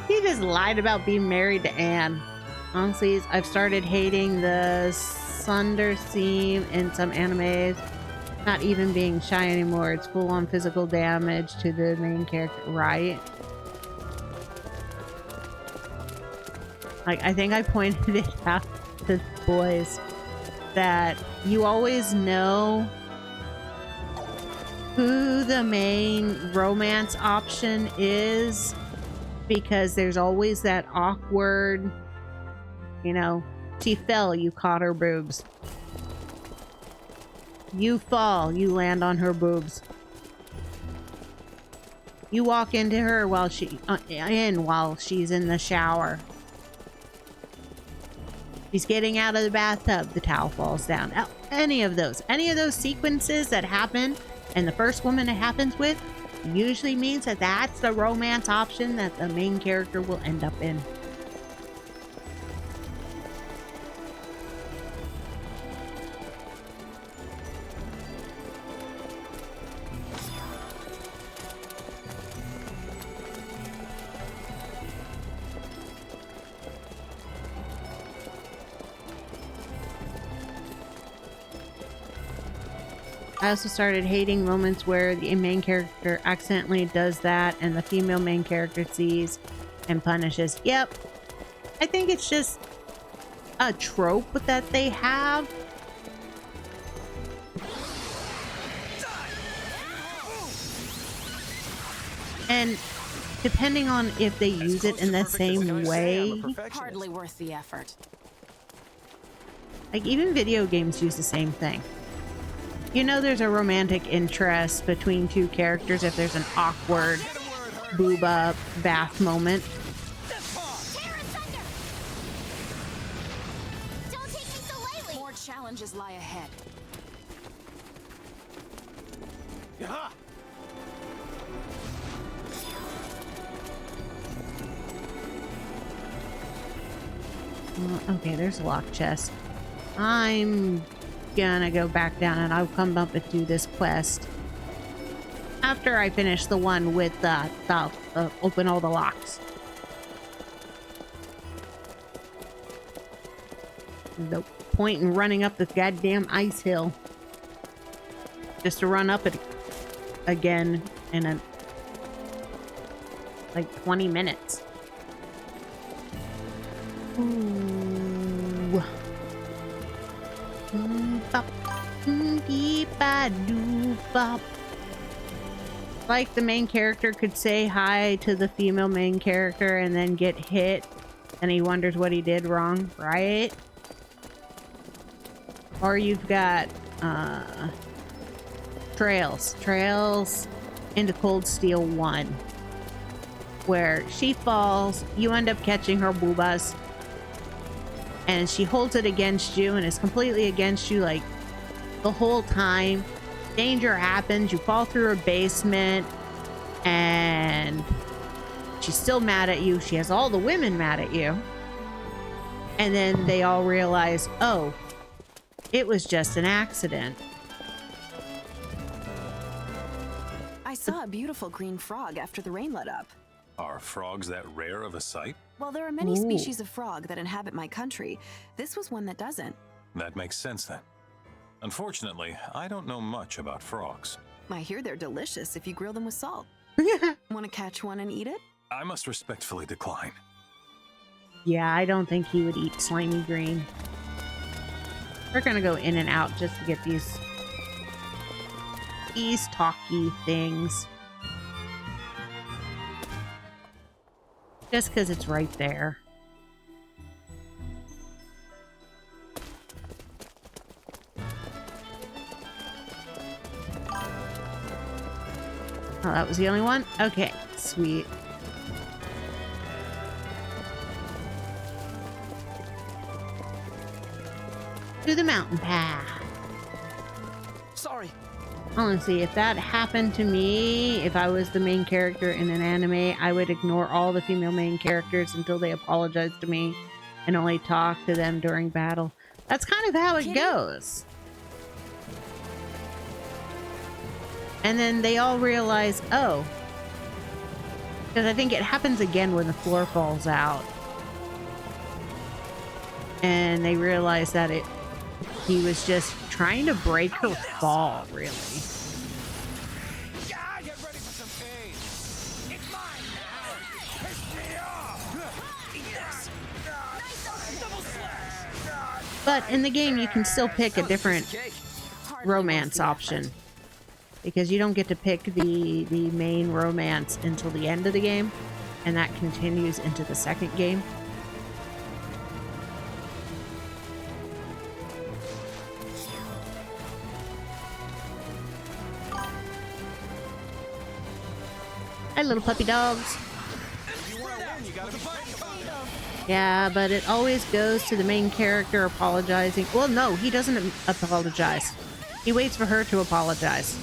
He just lied about being married to Anne. Honestly, I've started hating the Sunder theme in some animes. Not even being shy anymore. It's full-on physical damage to the main character, right? Like, I think I pointed it out to the boys that you always know who the main romance option is because there's always that awkward, you know, she fell, you caught her boobs. You fall, you land on her boobs. You walk into her while she's in the shower. She's getting out of the bathtub, the towel falls down. Any of those sequences that happen, and the first woman it happens with usually means that that's the romance option that the main character will end up in. I also started hating moments where the main character accidentally does that and the female main character sees and punishes. Yep. I think it's just a trope that they have. And depending on if they use it in the same way, hardly worth the effort. Like even video games use the same thing. You know there's a romantic interest between two characters if there's an awkward booba bath moment. Don't take me so lightly. More challenges lie ahead. Yeah. Okay, there's a lock chest. I'm gonna go back down and I'll come up and do this quest after I finish the one with the open all the locks. No point in running up this goddamn ice hill just to run up it again in like 20 minutes. Ooh. Like the main character could say hi to the female main character and then get hit and he wonders what he did wrong, right? Or you've got Trails into Cold Steel 1 where she falls, you end up catching her boobas and she holds it against you and is completely against you like the whole time. Danger happens, you fall through her basement and she's still mad at you. She has all the women mad at you. And then they all realize, oh, it was just an accident. I saw a beautiful green frog after the rain let up. Are frogs that rare of a sight? Well, there are many species of frog that inhabit my country. This was one that doesn't. That makes sense then. Unfortunately, I don't know much about frogs. I hear they're delicious if you grill them with salt. Want to catch one and eat it? I must respectfully decline. Yeah, I don't think he would eat slimy green. We're gonna go in and out just to get these talky things. Just because it's right there. Oh, that was the only one? Okay, sweet. To the mountain path. Sorry. Honestly, if that happened to me, if I was the main character in an anime, I would ignore all the female main characters until they apologize to me and only talk to them during battle. That's kind of how it goes. And then they all realize, oh, Because I think it happens again when the floor falls out. And they realize that he was just trying to break her fall, really. Get ready for some pain. It's mine now. Piss me off. Eat this. Double slash. But in the game, you can still pick a different romance option. Because you don't get to pick the main romance until the end of the game. And that continues into the second game. Hi, little puppy dogs. Yeah, but it always goes to the main character apologizing. Well, no, he doesn't apologize. He waits for her to apologize.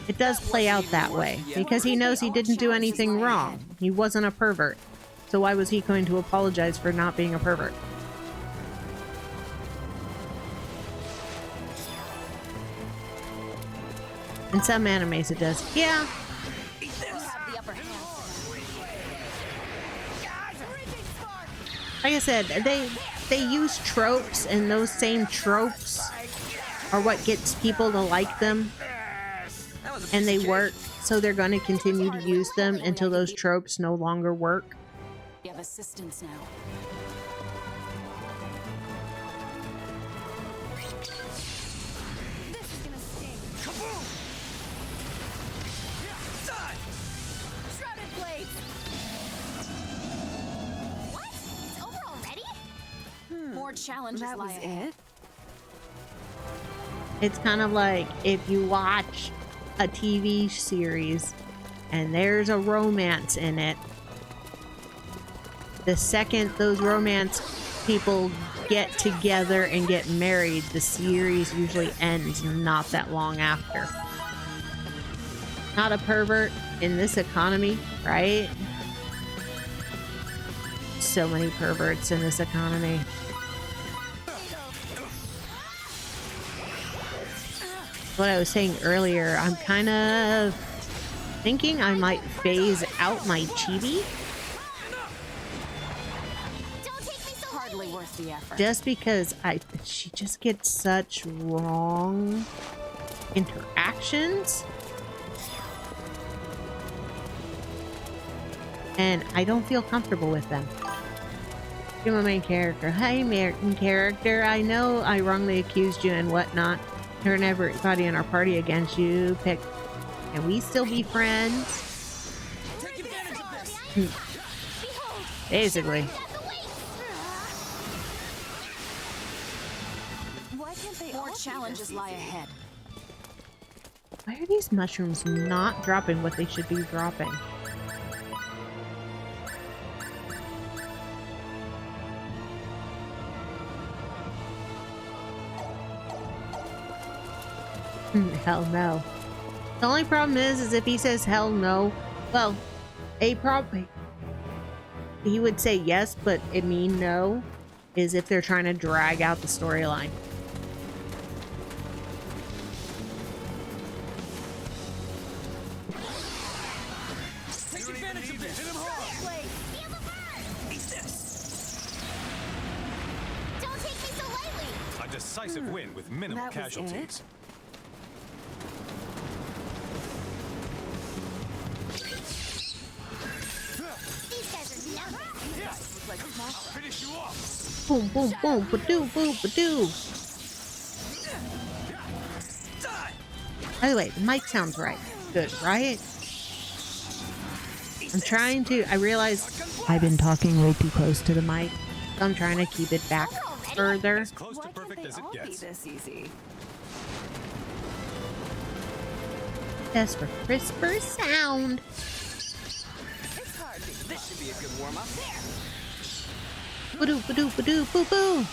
It does play out that way, because he knows he didn't do anything wrong. He wasn't a pervert. So why was he going to apologize for not being a pervert? In some animes it does. Yeah. Like I said, they use tropes, and those same tropes are what gets people to like them. And they work, so they're going to continue to use them until those tropes no longer work. You have assistance now. This is gonna sting. Kaboom! Shrouded blades. What? It's over already? More challenges That lie was ahead. it? It's kind of like if you watch a TV series and there's a romance in it, the second those romance people get together and get married, the series usually ends not that long after. Not a pervert in this economy, right? So many perverts in this economy. What I was saying earlier, I'm kind of thinking I might phase out my Chibi. Hardly worth the effort. Just because she just gets such wrong interactions. And I don't feel comfortable with them. You're my main character. Hi, American character. I know I wrongly accused you and whatnot. Turn everybody in our party against you. Pick. Can we still be friends? Take advantage of this. Basically. Why can't they More all be challenges this lie easy? ahead. Why are these mushrooms not dropping what they should be dropping? Hell no. The only problem is if he says hell no, well, he would say yes, but it mean no is if they're trying to drag out the storyline. Take advantage of this. Hit him hard. Eat this. Don't take me so lightly. A decisive win with minimal That was casualties. These guys are never. Looks like I'll finish you off. Boom, boom, boom, ba-doo, boom, ba-doo. Die. By the way, the mic sounds right. Good, right? I'm trying to, I realize I've been talking way too close to the mic. So I'm trying to keep it back further. As close Why to can't perfect they as it all be gets. this easy? Just for crisper sound. It's hard. This should be a good warm up. Ba-doo, ba-doo, ba-doo, boo-boo.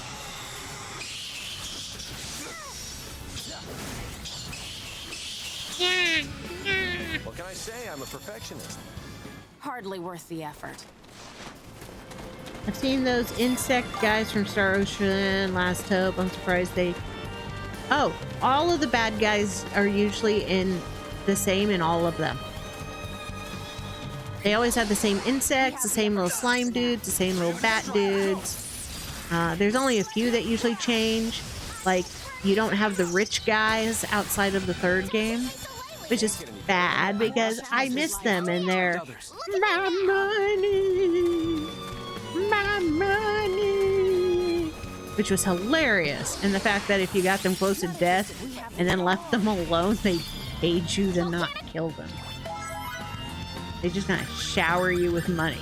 What can I say? I'm a perfectionist. Hardly worth the effort. I've seen those insect guys from Star Ocean, Last Hope. I'm surprised they... Oh, all of the bad guys are usually in the same in all of them. They always have the same insects, the same little slime dudes, the same little bat dudes. There's only a few that usually change. Like, you don't have the rich guys outside of the third game, which is bad because I miss them and they're my money, which was hilarious. And the fact that if you got them close to death and then left them alone, they paid you to not kill them. They just kind of shower you with money.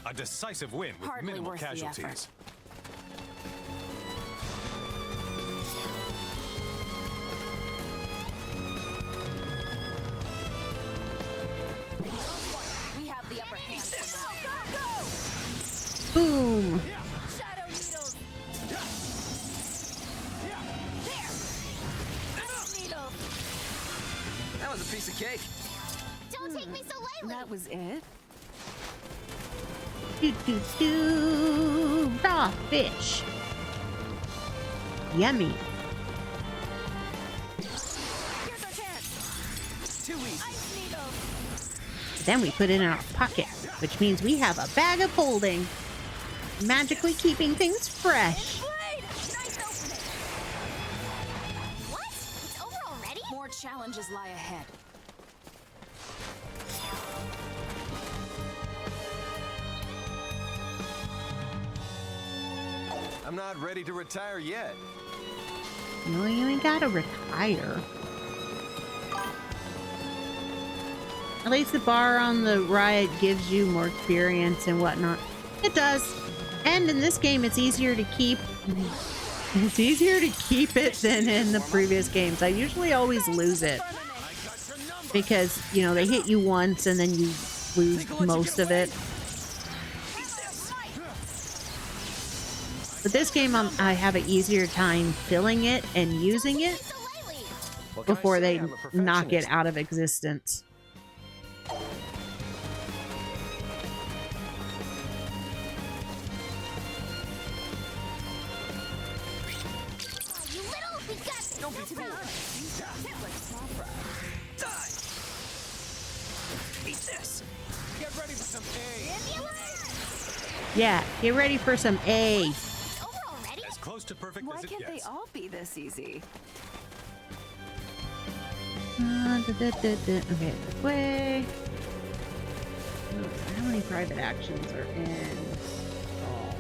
A decisive win with Hardly minimal worth the casualties. effort. We have the upper hand. Boom! Shadow needles. That was a piece of cake. Don't take me so lightly. That was it? Do. Raw fish. Yummy. Here's our chance. Too easy. Ice needles. Then we put it in our pocket, which means we have a bag of holding, magically keeping things fresh. Nice opening. What? It's over already? More challenges lie ahead. I'm not ready to retire yet. No, you ain't gotta retire. At least the bar on the right gives you more experience and whatnot. It does. And in this game, it's easier to keep. It's easier to keep it than in the previous games. I usually always lose it because, you know, they hit you once and then you lose most of it. But this game, I have an easier time filling it and using it before they knock it out of existence. You little, we got this. Don't be fooled. Die! Eat this! Get ready for some A! Yeah, get ready for some A. It's over already? As close to perfect Why as it can't they gets. all be this easy? Okay, this way. How many private actions are in? Oh.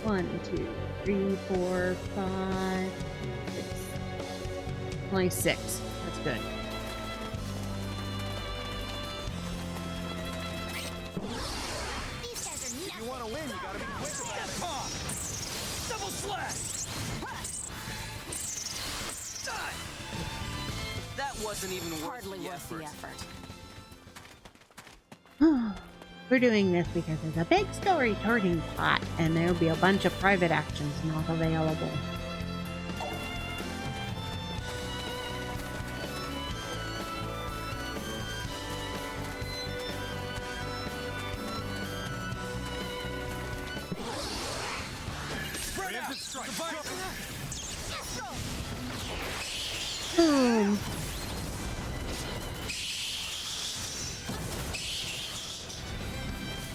1, 2, 3, 4, 5, 6. Only 6. That's good. These guys are If you nothing. want to win, you gotta be quick about it. Double slash! Die! That wasn't even worth Hardly the worth the effort. effort. We're doing this because there's a big story turning plot, and there'll be a bunch of private actions not available. Spread out! Divide. Boom!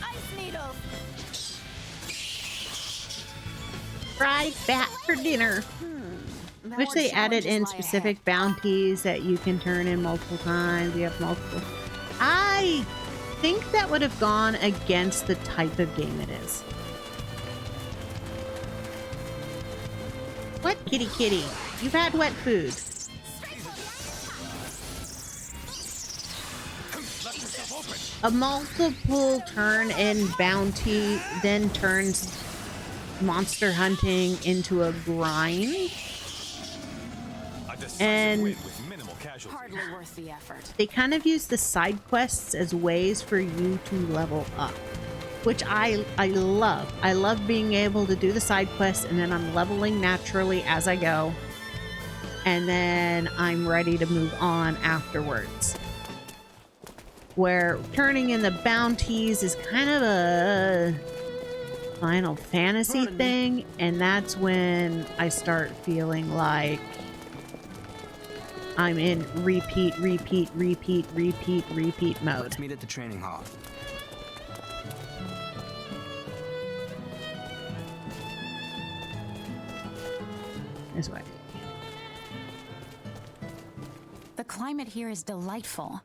Ice needles. Fried bat for dinner. Now Which our they added in challenges lie specific ahead. bounties that you can turn in multiple times. You have multiple. I think that would have gone against the type of game it is. What, kitty kitty? You've had wet food. A multiple turn in bounty then turns monster hunting into a grind. A decisive And- win with minimal casualties. Hardly worth the effort. They kind of use the side quests as ways for you to level up, which I love. I love being able to do the side quests and then I'm leveling naturally as I go. and then I'm ready to move on afterwards. Where turning in the bounties is kind of a Final Fantasy thing, and that's when I start feeling like I'm in repeat mode. Let's meet at the training hall. This way. The climate here is delightful.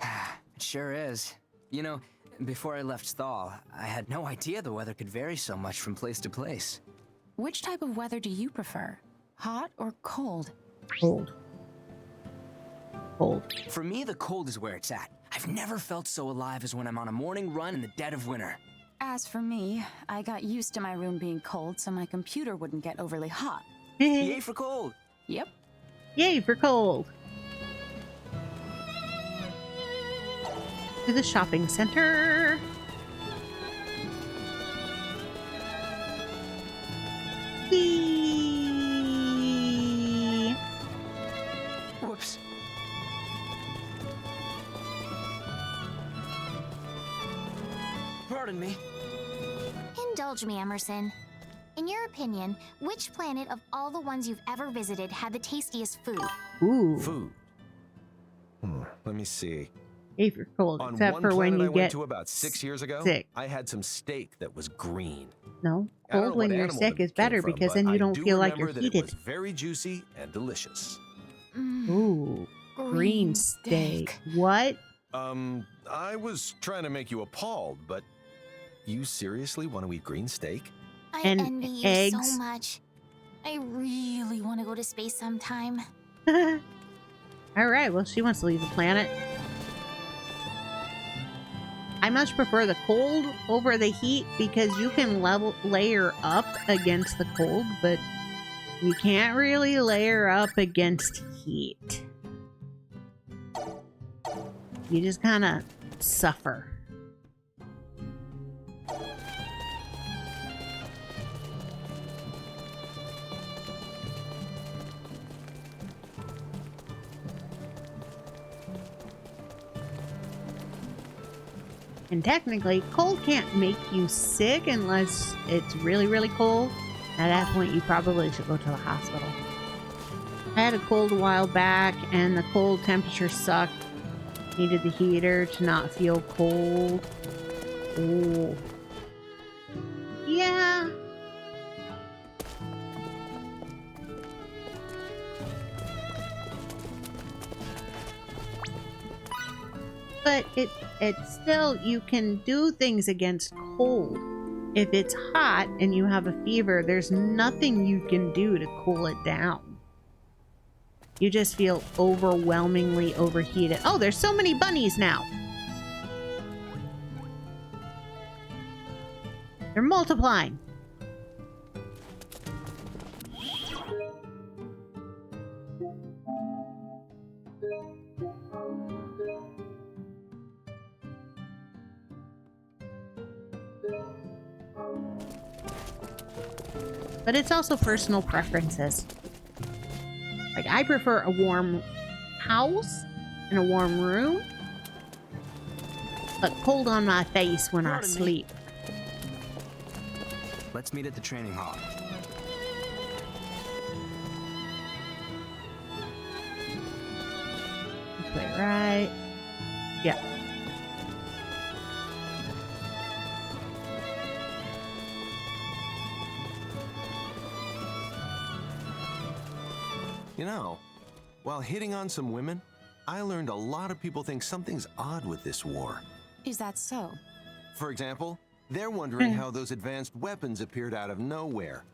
It sure is. You know, before I left Thal, I had no idea the weather could vary so much from place to place. Which type of weather do you prefer? Hot or cold? Cold. Cold. For me, the cold is where it's at. I've never felt so alive as when I'm on a morning run in the dead of winter. As for me, I got used to my room being cold so my computer wouldn't get overly hot. Yay for cold! Yep. Yay for cold. To the shopping center. Whee! Whoops. Pardon me. Indulge me, Emerson. In your opinion, which planet of all the ones you've ever visited had the tastiest food? Ooh. Food. Let me see. Yay for cold, On except one for when planet you I get went to about 6 years ago, sick. I had some steak that was green. No, I don't know cold when what you're animal sick that is it came better from, because but then you I don't do feel like you're remember that heated. It was very juicy and delicious. Ooh, green steak. What? I was trying to make you appalled, but you seriously want to eat green steak? I And envy you eggs. so much. I really want to go to space sometime. All right, well, she wants to leave the planet. I much prefer the cold over the heat because you can layer up against the cold, but you can't really layer up against heat. You just kind of suffer. And technically, cold can't make you sick unless it's really, really cold. At that point, you probably should go to the hospital. I had a cold a while back, and the cold temperature sucked. Needed the heater to not feel cold. Ooh. Yeah. But it's still, you can do things against cold. If it's hot and you have a fever, there's nothing you can do to cool it down. You just feel overwhelmingly overheated. Oh, there's so many bunnies now. They're multiplying. But it's also personal preferences. Like, I prefer a warm house and a warm room, but cold on my face when I sleep. Let's meet at the training hall. This way, right? Yeah. You know, while hitting on some women, I learned a lot of people think something's odd with this war. Is that so? For example, they're wondering how those advanced weapons appeared out of nowhere,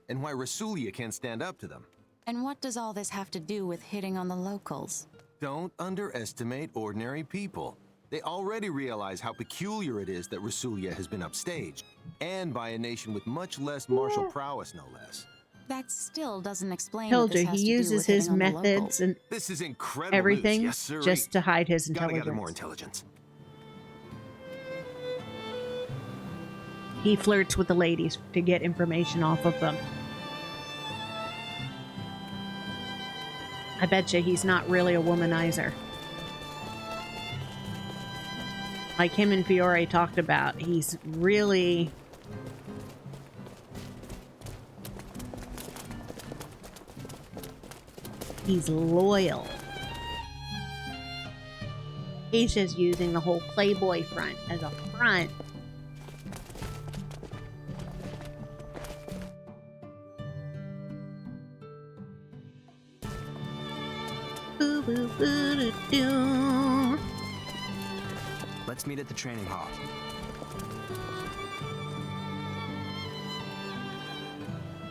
and why Rasulia can't stand up to them. And what does all this have to do with hitting on the locals? Don't underestimate ordinary people. They already realize how peculiar it is that Rasulia has been upstaged, and by a nation with much less martial prowess, no less. That still doesn't explain Told what this you, has he to do uses with his hitting on the methods locals. and This is incredible everything news. Yes, sir. just to hide his Gotta gather intelligence. more intelligence. He flirts with the ladies to get information off of them. I bet you he's not really a womanizer. Like him and Fiore talked about, he's really... he's loyal. He's just using the whole Playboy front as a front. Boo, boo, boo, doo, doo. Let's meet at the training hall.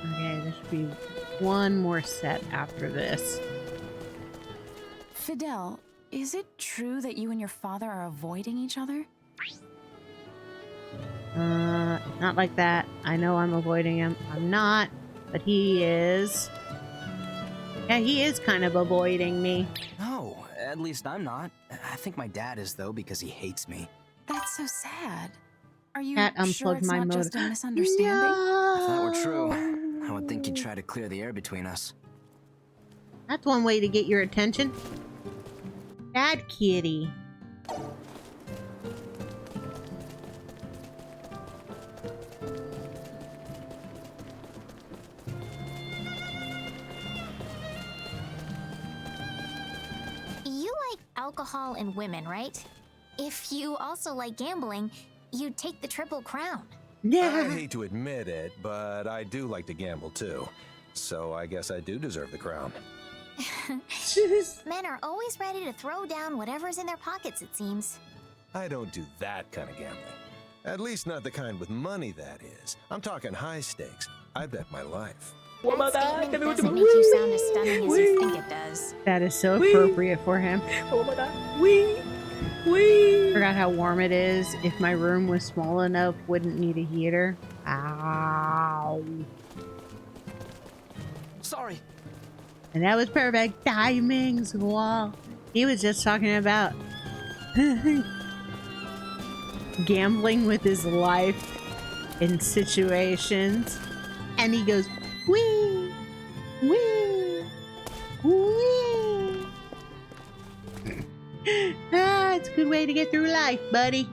Okay, there should be one more set after this. Fidel, is it true that you and your father are avoiding each other? Not like that. I know I'm avoiding him. I'm not, but he is. Yeah, he is kind of avoiding me. No, at least I'm not. I think my dad is, though, because he hates me. That's so sad. Are you Cat sure unplugged it's my not motor. just a misunderstanding? No! If that were true, I would think you'd try to clear the air between us. That's one way to get your attention. Bad kitty. You like alcohol and women, right? If you also like gambling, you'd take the Triple Crown. I Yeah. hate to admit it, but I do like to gamble too. So I guess I do deserve the crown. Men are always ready to throw down whatever's in their pockets, it seems. I don't do that kind of gambling. At least not the kind with money, that is. I'm talking high stakes. I bet my life. That statement doesn't make you sound as stunning as you think it does. That is so appropriate for him. Forgot how warm it is. If my room was small enough, wouldn't need a heater. Ow. Sorry. And that was perfect timing. Wow. He was just talking about gambling with his life in situations. And he goes, wee, wee, wee. Ah, it's a good way to get through life, buddy.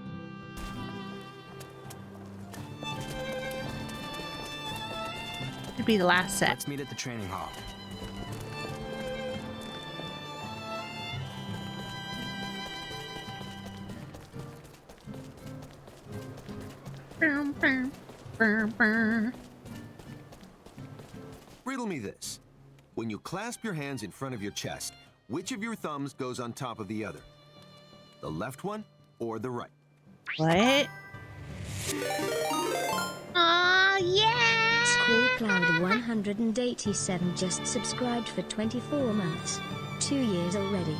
Should be the last set. Let's meet at the training hall. Riddle me this. When you clasp your hands in front of your chest, which of your thumbs goes on top of the other? The left one or the right? What? Aw, yeah! School Cloud 187 just subscribed for 24 months. 2 years already.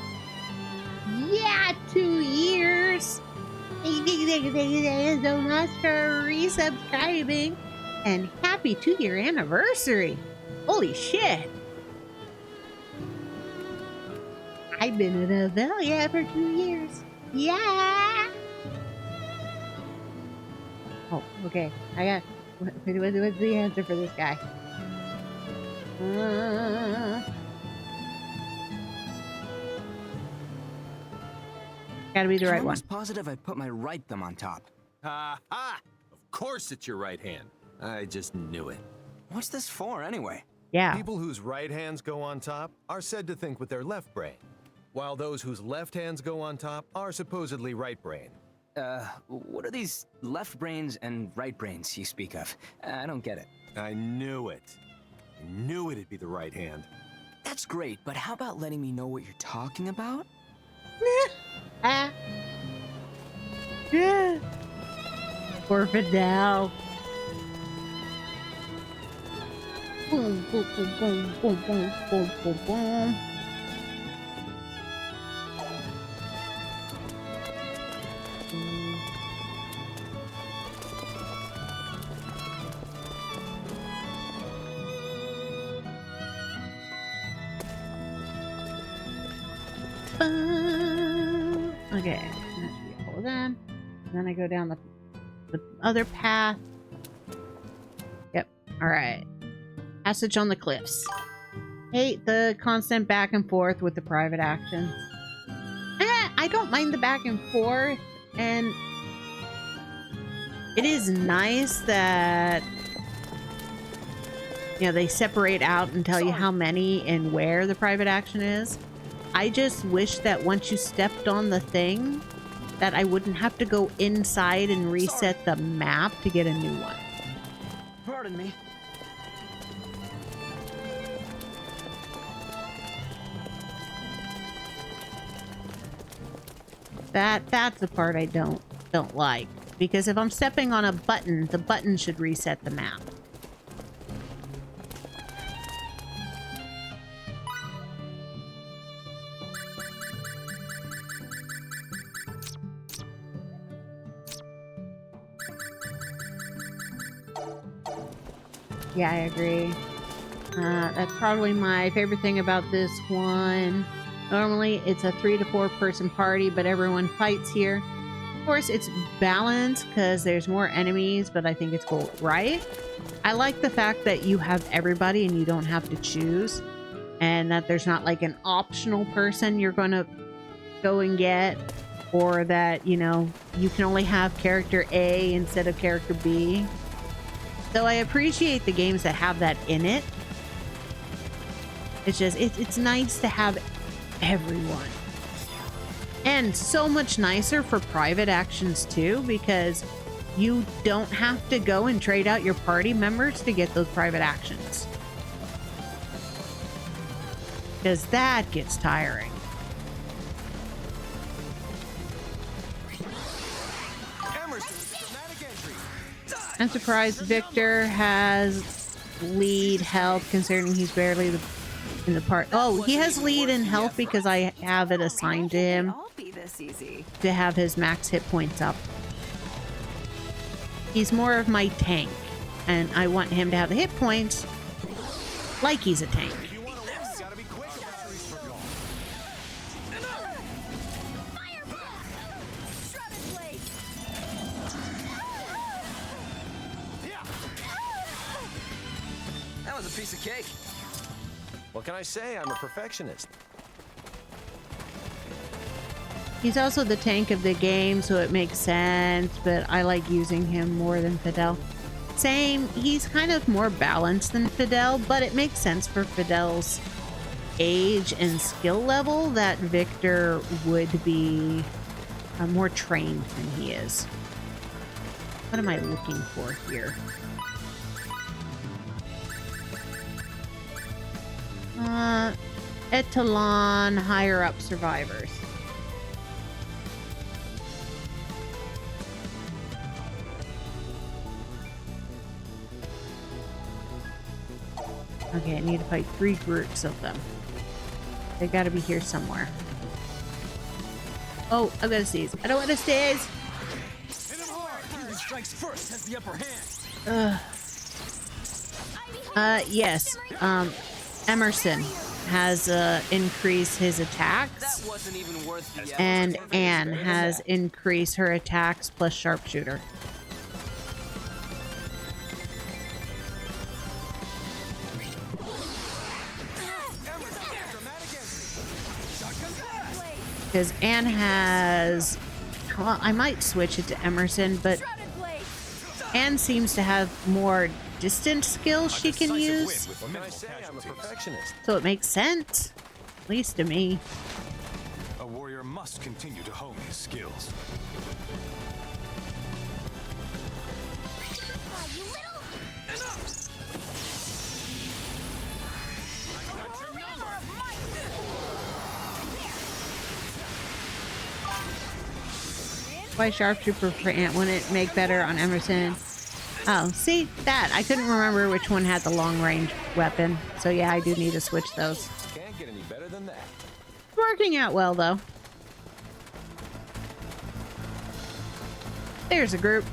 Yeah, 2 years! Thank you so much for resubscribing. And happy 2-year anniversary! Holy shit! I've been in Avelia for 2 years. Yeah! Oh, okay. I got... What's the answer for this guy? Gotta be the right I'm one. almost positive I put my right thumb on top. Ha ha! Of course it's your right hand. I just knew it. What's this for, anyway? Yeah. People whose right hands go on top are said to think with their left brain, while those whose left hands go on top are supposedly right brain. What are these left brains and right brains you speak of? I don't get it. I knew it. I knew it'd be the right hand. That's great, but how about letting me know what you're talking about? Ah. Yeah. Poor Fidel. Boom, boom, boom, boom, boom, boom, boom, boom, boom. Okay, that should be all of them. And then I go down the other path. Yep. All right. Passage on the cliffs. Hate the constant back and forth with the private actions. I don't mind the back and forth, and it is nice that, you know, they separate out and tell you how many and where the private action is. I just wish that once you stepped on the thing, that I wouldn't have to go inside and reset the map to get a new one. Pardon me. That's the part I don't like, because if I'm stepping on a button, the button should reset the map. Yeah, I agree. That's probably my favorite thing about this one. Normally, it's a 3 to 4 person party, but everyone fights here. Of course, it's balanced because there's more enemies, but I think it's cool, right? I like the fact that you have everybody and you don't have to choose, and that there's not like an optional person you're going to go and get, or that, you know, you can only have character A instead of character B. So I appreciate the games that have that in it. It's just, it's nice to have everyone. And so much nicer for private actions too, because you don't have to go and trade out your party members to get those private actions. Because that gets tiring. I'm surprised Victor has lead health, considering he's barely in the part. Oh, he has lead in health because I have it assigned to him to have his max hit points up. He's more of my tank, and I want him to have the hit points like he's a tank. That was a piece of cake. What can I say? I'm a perfectionist. He's also the tank of the game, so it makes sense, but I like using him more than Fidel. Same, he's kind of more balanced than Fidel, but it makes sense for Fidel's age and skill level that Victor would be more trained than he is. What am I looking for here? Etalon higher up survivors. Okay, I need to fight 3 groups of them. They gotta be here somewhere. Oh, I've got to seize. I don't want to seize. Strikes first has the upper hand. Yes. Emerson has increased his attacks. That wasn't even worth the effort. And Anne has increased her attacks plus sharpshooter. Because Anne has... Well, I might switch it to Emerson, but Anne seems to have more distant skills she can use. What can I say? I'm a perfectionist. So it makes sense. At least to me. A warrior must continue to hone his skills. Why sharpshooter for Ant wouldn't make better on Emerson? Oh, see that? I couldn't remember which one had the long range weapon. So yeah, I do need to switch those. Can't get any better than that. Working out well though. There's a group.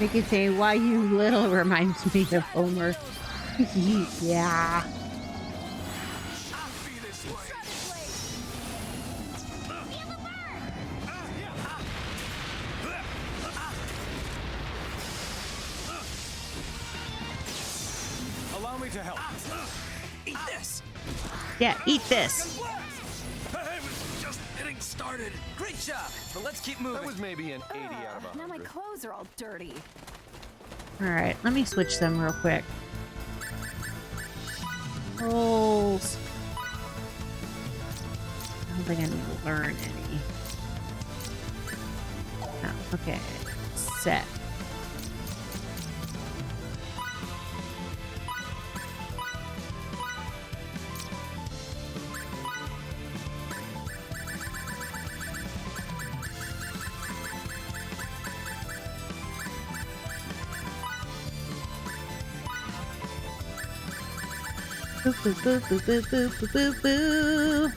Mickey saying, "Why you little?" reminds me of Homer. Yeah. Allow me to help. Eat this. Yeah, eat this. I was just getting started. Great job, but let's keep moving. That was maybe an 80 out of 100. Now my clothes are all dirty. All right, let me switch them real quick. Rolls. I don't think I need to learn any. Oh, okay. Set. Boo, boo, boo, boo, boo, boo, boo, boo, boo.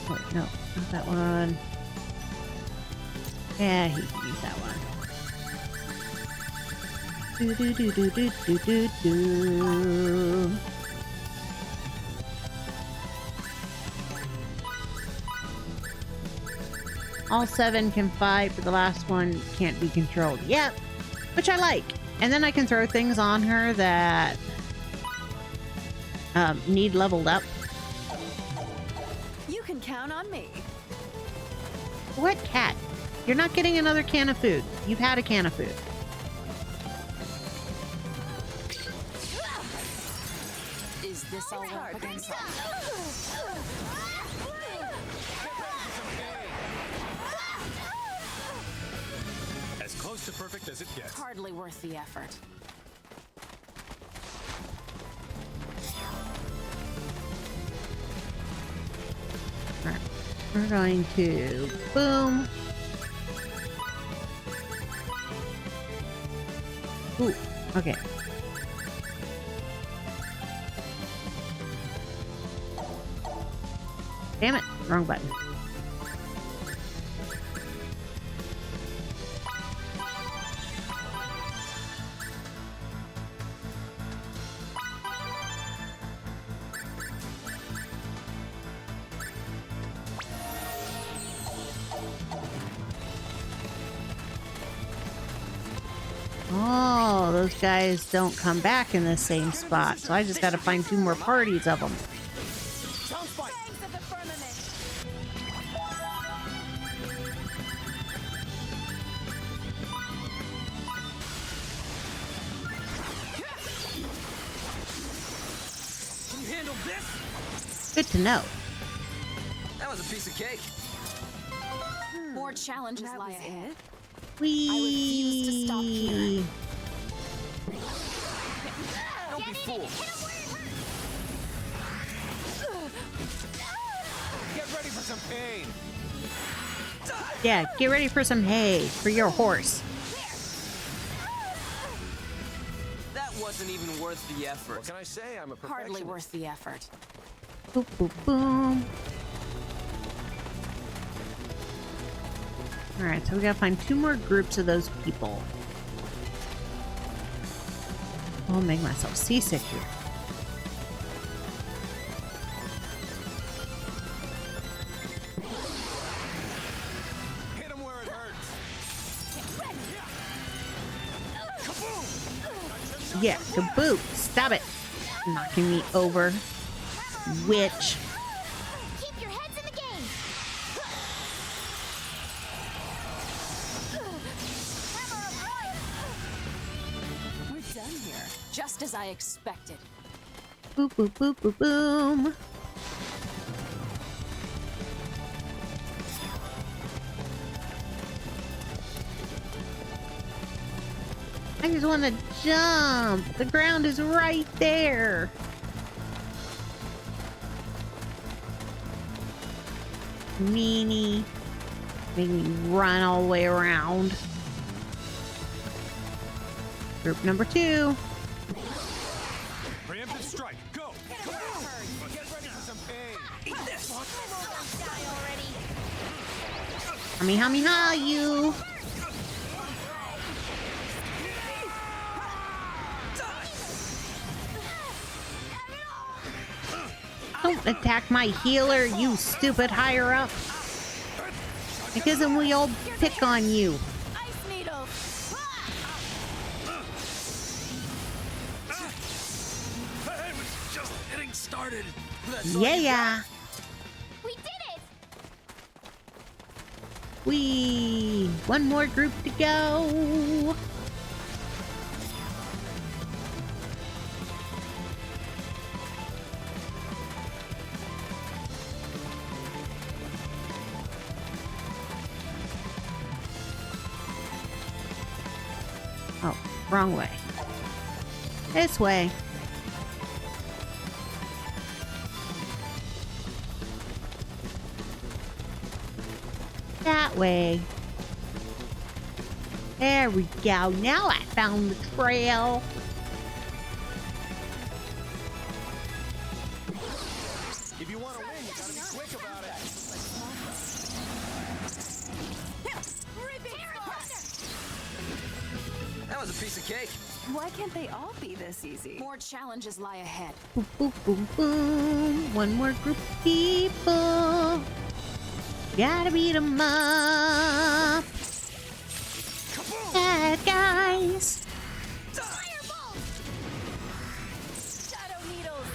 Oh, no, not that one. Yeah, he can use that one. Do do do do do do do do. All 7 can fight, but the last one can't be controlled. Yep, which I like. And then I can throw things on her that need leveled up. You can count on me. What cat? You're not getting another can of food. You've had a can of food. Is this all we're up against? As close to perfect as it gets. Hardly worth the effort. Alright. We're going to boom. Ooh, okay. Damn it, wrong button. Oh, those guys don't come back in the same spot, so I just gotta find 2 more parties of them. Can you handle this? Good to know. That was a piece of cake. More challenges That lie was ahead. it? Whee! I refuse to stop here. Don't be fooled. Get ready for some pain. Yeah, get ready for some hay for your horse. That wasn't even worth the effort. What can I say? I'm a perfectionist. Hardly worth the effort. Boop, boop, boom. Alright, so we gotta find 2 more groups of those people. I'll make myself seasick here. Hit him where it hurts. Yeah, kaboom! Stop it! Knocking me over. Witch. Keep your heads in the game. We're done here. Just as I expected. Boop, boop, boop, boop, boom. I just want to jump. The ground is right there. Meanie. Making me run all the way around. Group number 2. Preemptive strike, go! Get ready for some pain. Eat this. Kamehameha you! Don't attack my healer, you stupid higher up. Because then we all pick on you. Ice needle. Hey, we're just getting started. Yeah. We did it! One more group to go. Oh, wrong way. This way. That way. There we go. Now I found the trail. If you want to win, you gotta be quick about it. That was a piece of cake. Why can't they all be this easy? More challenges lie ahead. Boom, boom, boom, boom. One more group of people. Gotta beat 'em up. Bad guys. Fireball! Shadow needles!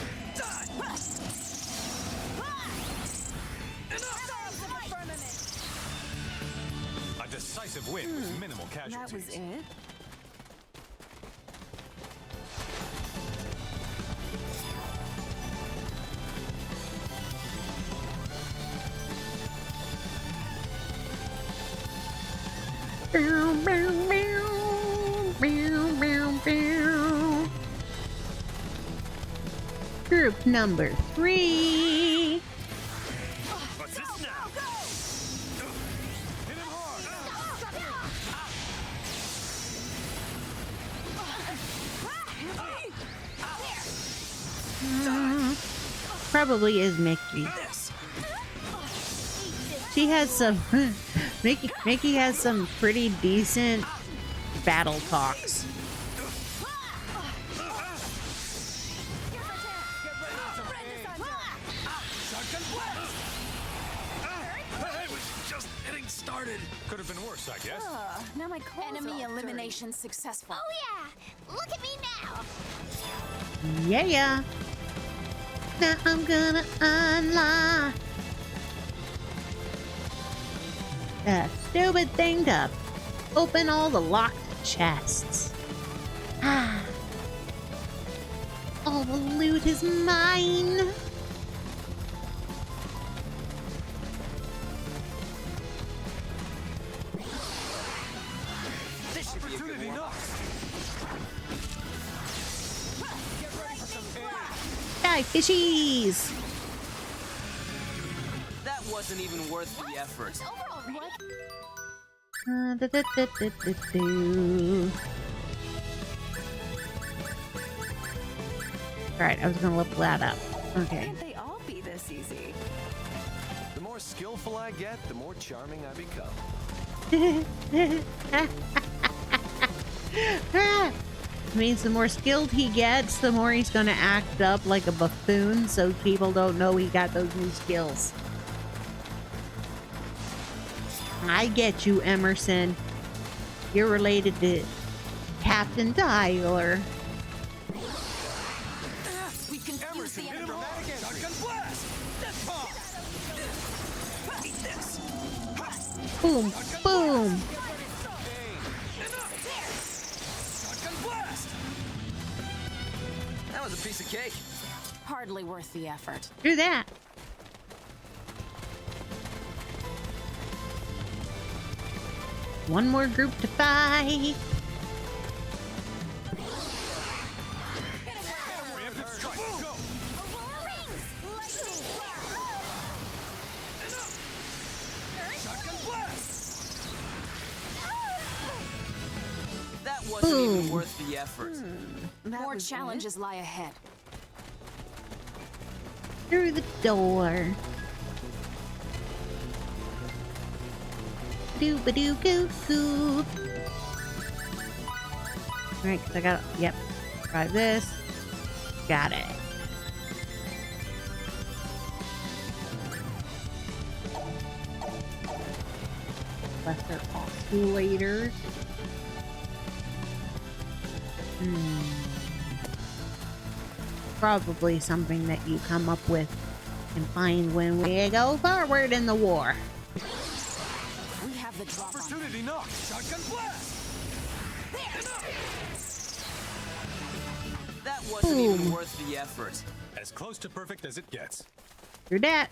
A decisive win with minimal casualties. That was it? Bow, bow, bow. Bow, bow, bow. Group number 3. What's this now? Hit him hard. Probably is Mickey. This. She has some Mickey has some pretty decent battle talks. Hey, we're just getting started. Could have been worse, I guess. Now my clothes Enemy are all elimination successful. Oh yeah! Look at me now! Yeah. Now I'm gonna unlock the stupid thing to open all the locked chests. Ah. All the loot is mine. This should be a good one. Get ready for some pain. Die, fishies! That wasn't even worth the effort. It's over already? Alright, I was gonna look that up. Okay. Can't they all be this easy? The more skillful I get, the more charming I become. Means the more skilled he gets, the more he's gonna act up like a buffoon so people don't know he got those new skills. I get you, Emerson. You're related to Captain Tyler. We confuse the enemy. Shotgun blast. Death bomb. Eat this. Boom, boom. Shotgun blast. That was a piece of cake. hardly worth the effort. Do that. One more group to fight. Shotgun blast. effort. More challenges lie ahead. Through the door. Doo-ba-doo goo goo. Alright, cause I got, yep. Try this. Got it. Lesser oscillators. Probably something that you come up with and find when we go forward in the war. We have the drop on. Opportunity knock. Shotgun blast. That wasn't even worth the effort. As close to perfect as it gets. Through that.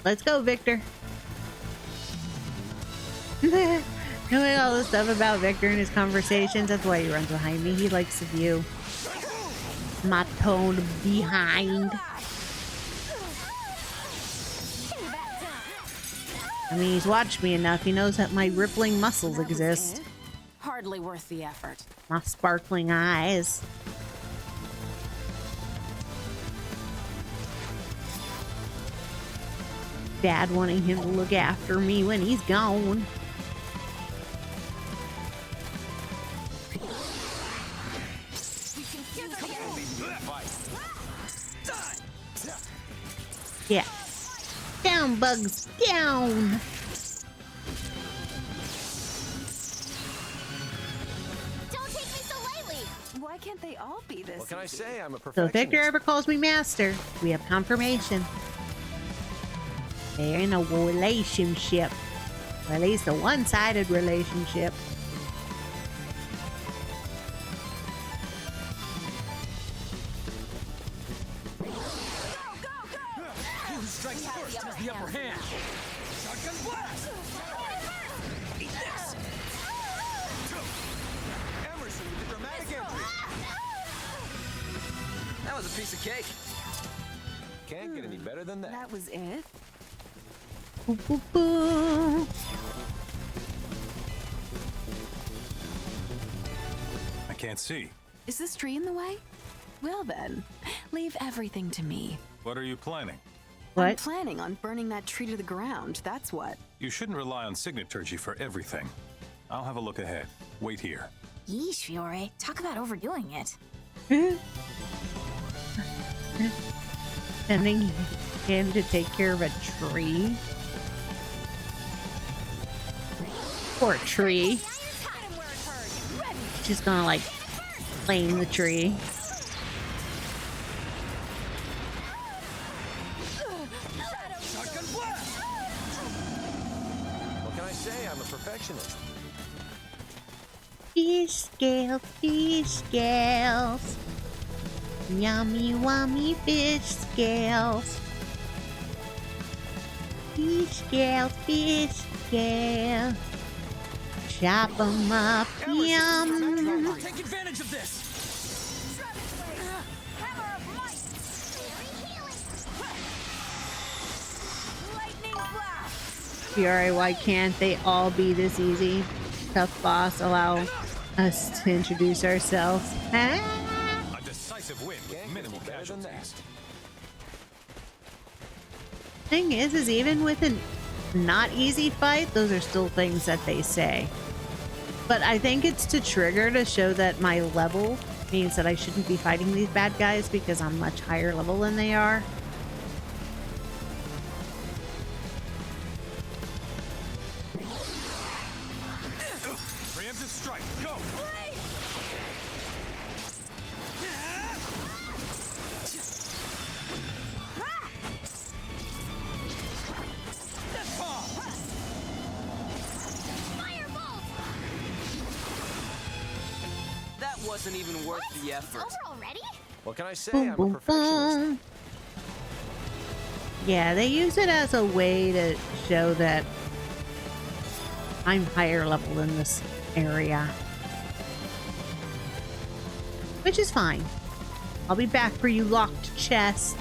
Let's go, Victor. Knowing all the stuff about Victor and his conversations, that's why he runs behind me. He likes the view. My tone behind. I mean, he's watched me enough. He knows that my rippling muscles exist. Hardly worth the effort. My sparkling eyes. Dad wanting him to look after me when he's gone. Yeah. Down, bugs, down. Don't take me so lightly. Why can't they all be this? What can I say? I'm a So perfectionist. if Victor ever calls me master, we have confirmation. They're in a relationship. Or at least a one-sided relationship. Who strikes first has the upper hand. Shotgun blast. Eat this. Emerson with the dramatic entry. That was a piece of cake. Can't get any better than that. That was it? Boo, boo, boo. I can't see. Is this tree in the way? Well then, leave everything to me. What are you planning? I'm What? planning on burning that tree to the ground, that's what. You shouldn't rely on signaturgy for everything. I'll have a look ahead. Wait here. Yeesh, Fiore. Talk about overdoing it. Sending him to take care of a tree. Poor tree. Just gonna like flame the tree. Shotgun blast. What can I say? I'm a perfectionist. Fish scales, fish scales. Yummy, wummy fish scales. Fish scales, fish scales. Chop 'em up, yum. Take advantage of this. Fiore, why can't they all be this easy? Tough boss, allow us to introduce ourselves. A decisive win with minimal casualties. Thing is even with a not easy fight, those are still things that they say. But I think it's to trigger to show that my level means that I shouldn't be fighting these bad guys because I'm much higher level than they are. Preemptive strike, go! That wasn't even worth the effort. Over already? What can I say? Boom, I'm a boom, perfectionist. boom. Yeah, they use it as a way to show that I'm higher level in this area. Which is fine. I'll be back for you, locked chest.